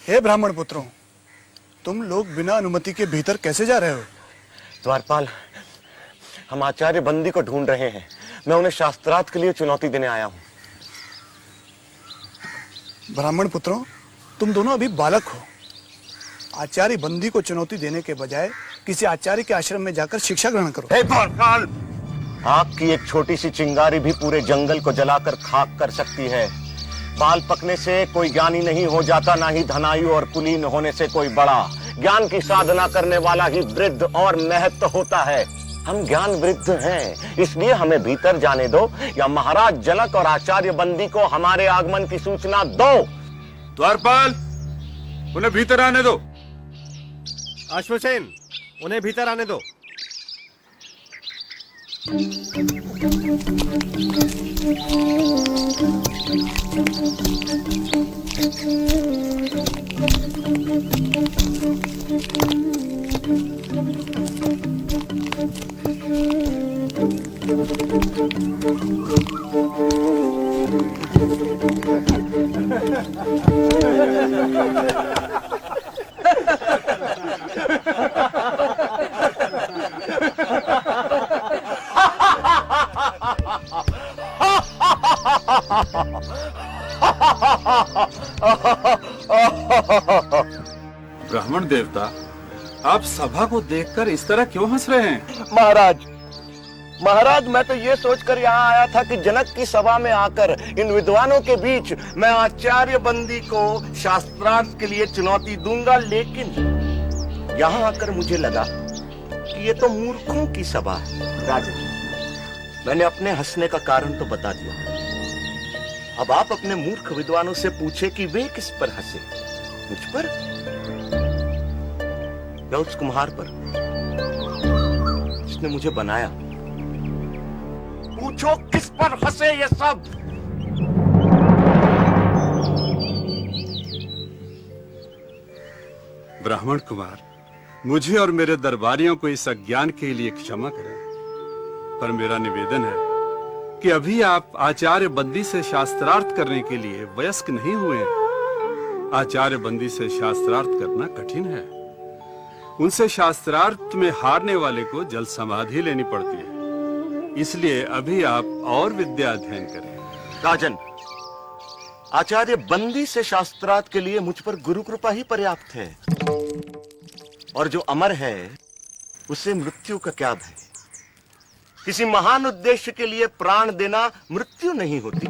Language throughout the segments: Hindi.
हे ब्राह्मण पुत्रों, तुम लोग बिना अनुमति के भीतर कैसे जा रहे हो? द्वारपाल, हम आचार्य बंदी को ढूंढ रहे हैं। मैं उन्हें शास्त्रार्थ के लिए चुनौती देने आया हूं। ब्राह्मण पुत्रों, तुम दोनों अभी बालक हो। आचार्य बंदी को चुनौती देने के बजाय किसी आचार्य के आश्रम में जाकर शिक्षा ग्रहण करो। हे द्वारपाल, आग की एक छोटी सी चिंगारी भी पूरे जंगल को जलाकर खाक कर सकती है। बाल पकने से कोई ज्ञानी नहीं हो जाता, ना ही धनायु और कुलीन होने से कोई बड़ा। ज्ञान की साधना करने वाला ही वृद्ध और महत्व होता है। हम ज्ञान वृद्ध हैं, इसलिए हमें भीतर जाने दो, या महाराज जनक और आचार्य बंदी को हमारे आगमन की सूचना दो। द्वारपाल, उन्हें भीतर आने दो। अश्वसेन, उन्हें भीतर आने दो। ब्राह्मण देवता, आप सभा को देखकर इस तरह क्यों हंस रहे हैं? महाराज, मैं तो ये सोचकर यहाँ आया था कि जनक की सभा में आकर इन विद्वानों के बीच मैं आचार्य बंदी को शास्त्रार्थ के लिए चुनौती दूंगा, लेकिन यहाँ आकर मुझे लगा कि ये तो मूर्खों की सभा है। राजन, मैंने अपने हंसने का कारण तो बता दिया। अब आप अपने मूर्ख विद्वानों से पूछे कि वे किस पर हंसे, मुझ पर या उस कुम्हार पर जिसने मुझे बनाया? पूछो किस पर हंसे ये सब। ब्राह्मण कुमार, मुझे और मेरे दरबारियों को इस अज्ञान के लिए क्षमा करें, पर मेरा निवेदन है कि अभी आप आचार्य बंदी से शास्त्रार्थ करने के लिए वयस्क नहीं हुए हैं। आचार्य बंदी से शास्त्रार्थ करना कठिन है। उनसे शास्त्रार्थ में हारने वाले को जल समाधि लेनी पड़ती है। इसलिए अभी आप और विद्या अध्ययन करें। राजन, आचार्य बंदी से शास्त्रार्थ के लिए मुझ पर गुरु कृपा ही पर्याप्त है, और जो अमर है उसे मृत्यु का क्या भय। किसी महान उद्देश्य के लिए प्राण देना मृत्यु नहीं होती।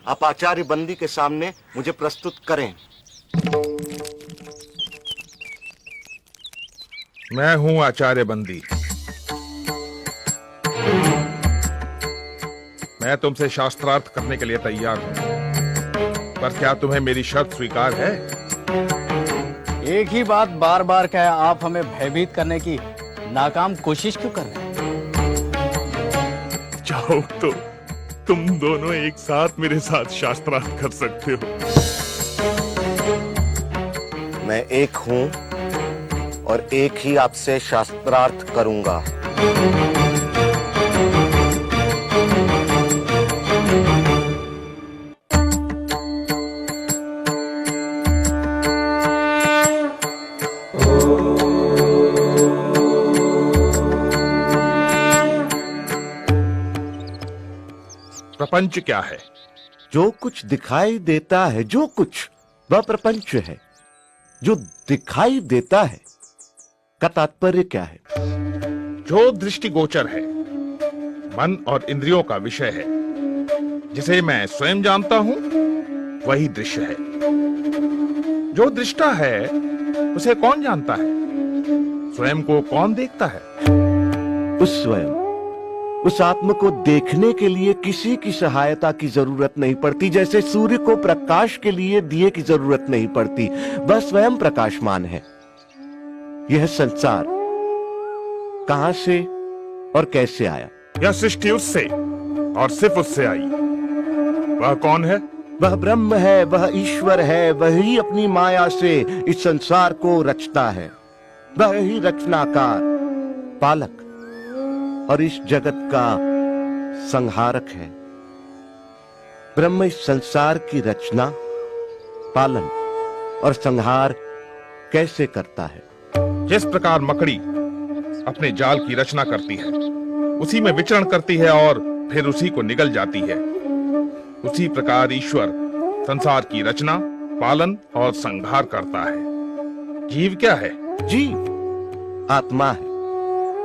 आप आचार्य बंदी के सामने मुझे प्रस्तुत करें। मैं हूं आचार्य बंदी। मैं तुमसे शास्त्रार्थ करने के लिए तैयार हूं, पर क्या तुम्हें मेरी शर्त स्वीकार है? एक ही बात बार बार कहे आप हमें भयभीत करने की नाकाम कोशिश क्यों कर रहे हैं? चाहो तो तुम दोनों एक साथ मेरे साथ शास्त्रार्थ कर सकते हो। मैं एक हूं और एक ही आपसे शास्त्रार्थ करूंगा। प्रपंच क्या है? जो कुछ दिखाई देता है, जो कुछ, वह प्रपंच है। जो दिखाई देता है का तात्पर्य क्या है? जो दृष्टिगोचर है, मन और इंद्रियों का विषय है, जिसे मैं स्वयं जानता हूं, वही दृश्य है। जो दृष्टा है उसे कौन जानता है? स्वयं को कौन देखता है? उस स्वयं, उस आत्म को देखने के लिए किसी की सहायता की जरूरत नहीं पड़ती। जैसे सूर्य को प्रकाश के लिए दिए की जरूरत नहीं पड़ती, वह स्वयं प्रकाशमान है। यह संसार कहां से और कैसे आया? यह सृष्टि उससे और सिर्फ उससे आई। वह कौन है? वह ब्रह्म है, वह ईश्वर है। वही अपनी माया से इस संसार को रचता है। वह ही रचनाकार, पालक और इस जगत का संहारक है। ब्रह्म इस संसार की रचना, पालन और संहार कैसे करता है। जिस प्रकार मकड़ी अपने जाल की रचना करती है, उसी में विचरण करती है और फिर उसी को निगल जाती है, उसी प्रकार ईश्वर संसार की रचना, पालन और संहार करता है। जीव क्या है? जीव आत्मा है।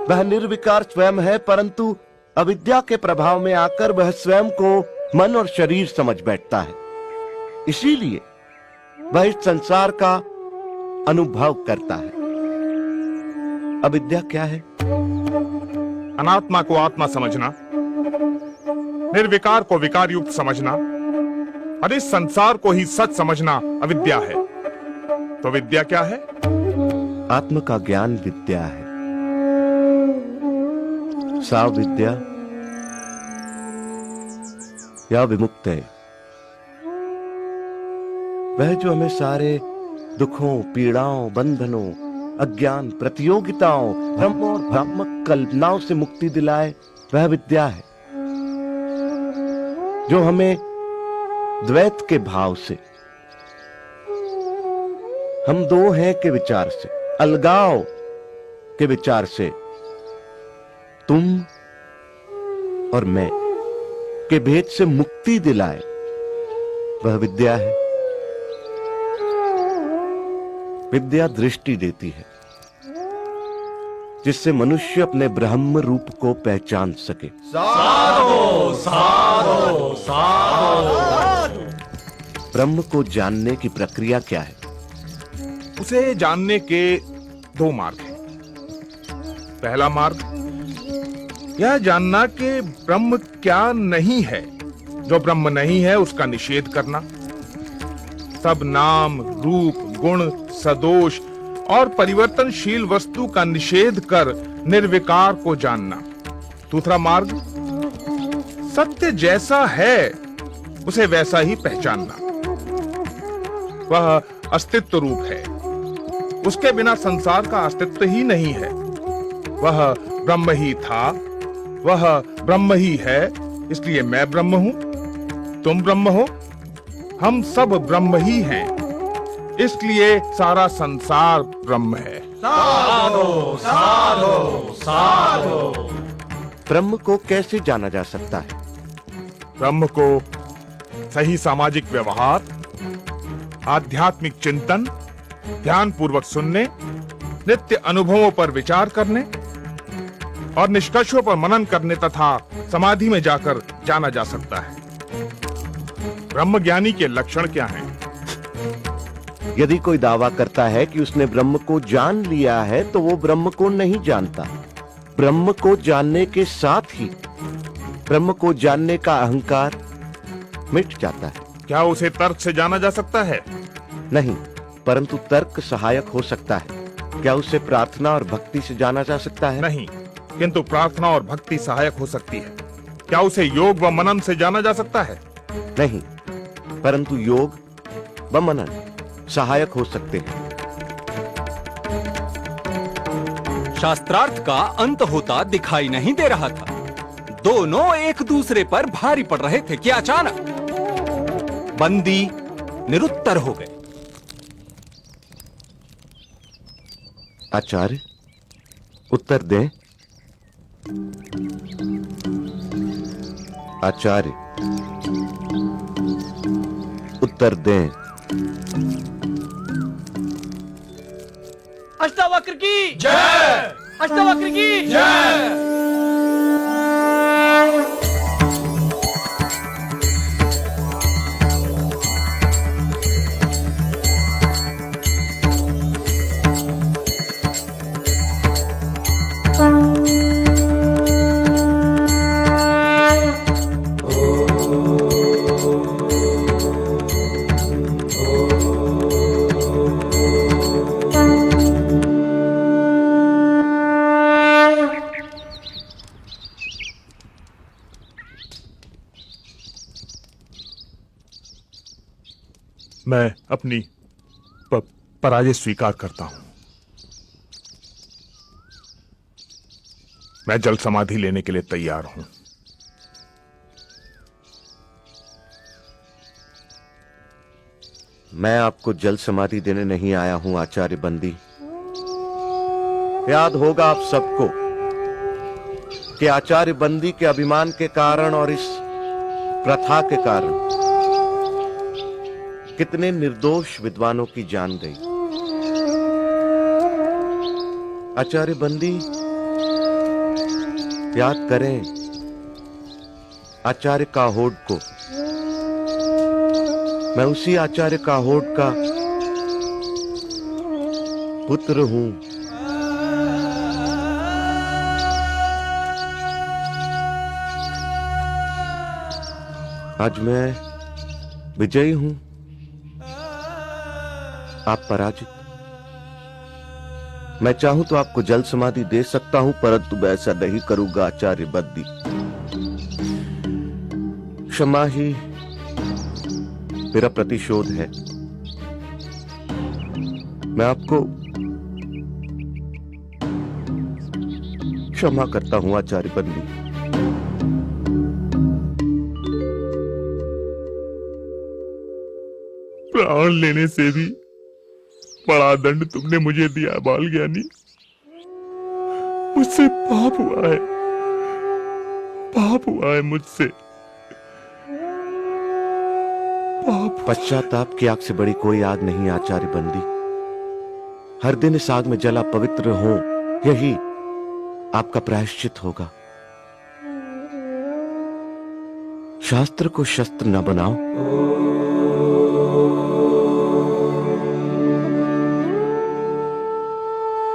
वह निर्विकार स्वयं है, परंतु अविद्या के प्रभाव में आकर वह स्वयं को मन और शरीर समझ बैठता है। इसीलिए वह इस संसार का अनुभव करता है। अविद्या क्या है? अनात्मा को आत्मा समझना, निर्विकार को विकार युक्त समझना और इस संसार को ही सच समझना अविद्या है। तो विद्या क्या है? आत्म का ज्ञान विद्या है। सा विद्या या विमुक्त है वह जो हमें सारे दुखों, पीड़ाओं, बंधनों, अज्ञान, प्रतियोगिताओं, भ्रम और भ्रामक कल्पनाओं से मुक्ति दिलाए, वह विद्या है। जो हमें द्वैत के भाव से, हम दो हैं के विचार से, अलगाव के विचार से, तुम और मैं के भेद से मुक्ति दिलाए, वह विद्या है। विद्या दृष्टि देती है, जिससे मनुष्य अपने ब्रह्म रूप को पहचान सके। साधो साधो साधो। ब्रह्म को जानने की प्रक्रिया क्या है? उसे जानने के दो मार्ग हैं। पहला मार्ग यह जानना कि ब्रह्म क्या नहीं है। जो ब्रह्म नहीं है उसका निषेध करना, सब नाम, रूप, गुण, सदोष और परिवर्तनशील वस्तु का निषेध कर निर्विकार को जानना। दूसरा मार्ग सत्य जैसा है उसे वैसा ही पहचानना। वह अस्तित्व रूप है, उसके बिना संसार का अस्तित्व ही नहीं है। वह ब्रह्म ही था, वह ब्रह्म ही है, इसलिए मैं ब्रह्म हूं, तुम ब्रह्म हो, हम सब ब्रह्म ही हैं, इसलिए सारा संसार ब्रह्म है। साधो साधो साधो। ब्रह्म को कैसे जाना जा सकता है? ब्रह्म को सही सामाजिक व्यवहार, आध्यात्मिक चिंतन, ध्यान पूर्वक सुनने, नित्य अनुभवों पर विचार करने और निष्कर्षों पर मनन करने तथा समाधि में जाकर जाना जा सकता है। ब्रह्म ज्ञानी के लक्षण क्या हैं? यदि कोई दावा करता है कि उसने ब्रह्म को जान लिया है, तो वो ब्रह्म को नहीं जानता। ब्रह्म को जानने के साथ ही ब्रह्म को जानने का अहंकार मिट जाता है। क्या उसे तर्क से जाना जा सकता है? नहीं, परंतु तर्क सहायक हो सकता है। क्या उसे प्रार्थना और भक्ति से जाना जा सकता है? नहीं, किंतु प्रार्थना और भक्ति सहायक हो सकती है। क्या उसे योग व मनन से जाना जा सकता है? नहीं, परंतु योग व मनन सहायक हो सकते हैं। शास्त्रार्थ का अंत होता दिखाई नहीं दे रहा था। दोनों एक दूसरे पर भारी पड़ रहे थे कि अचानक बंदी निरुत्तर हो गए। आचार्य, उत्तर दें। आचार्य, उत्तर दें। अष्टावक्र की जय। अष्टावक्र की जय। मैं अपनी पराजय स्वीकार करता हूं। मैं जल समाधि लेने के लिए तैयार हूं। मैं आपको जल समाधि देने नहीं आया हूं आचार्य बंदी। याद होगा आप सबको कि आचार्य बंदी के अभिमान के कारण और इस प्रथा के कारण कितने निर्दोष विद्वानों की जान गई। आचार्य बंदी, याद करें आचार्य काहोड को। मैं उसी आचार्य काहोड का पुत्र हूं। आज मैं विजयी हूं, आप पराजित। मैं चाहूं तो आपको जल समाधि दे सकता हूं, परंतु मैं ऐसा नहीं करूंगा आचार्य बंदी। क्षमा ही मेरा प्रतिशोध है। मैं आपको क्षमा करता हूं आचार्य बंदी। प्राण लेने से भी बड़ा दंड तुमने मुझे दिया बाल ज्ञानी। मुझसे पाप हुआ है, पाप हुआ है मुझसे पाप। पश्चाताप की आग से बड़ी कोई आग नहीं आचार्य बंदी। हर दिन इस आग में जला पवित्र हो, यही आपका प्रायश्चित होगा। शास्त्र को शस्त्र न बनाओ।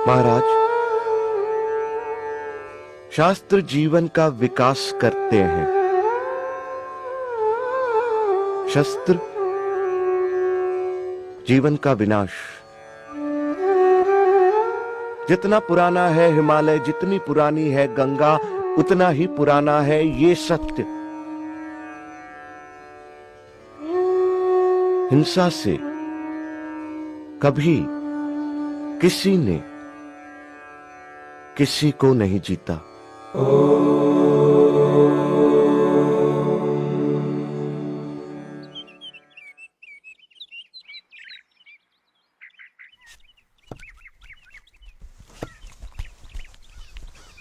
महाराज, शास्त्र जीवन का विकास करते हैं, शस्त्र जीवन का विनाश। जितना पुराना है हिमालय, जितनी पुरानी है गंगा, उतना ही पुराना है ये सत्य। हिंसा से कभी किसी ने किसी को नहीं जीता।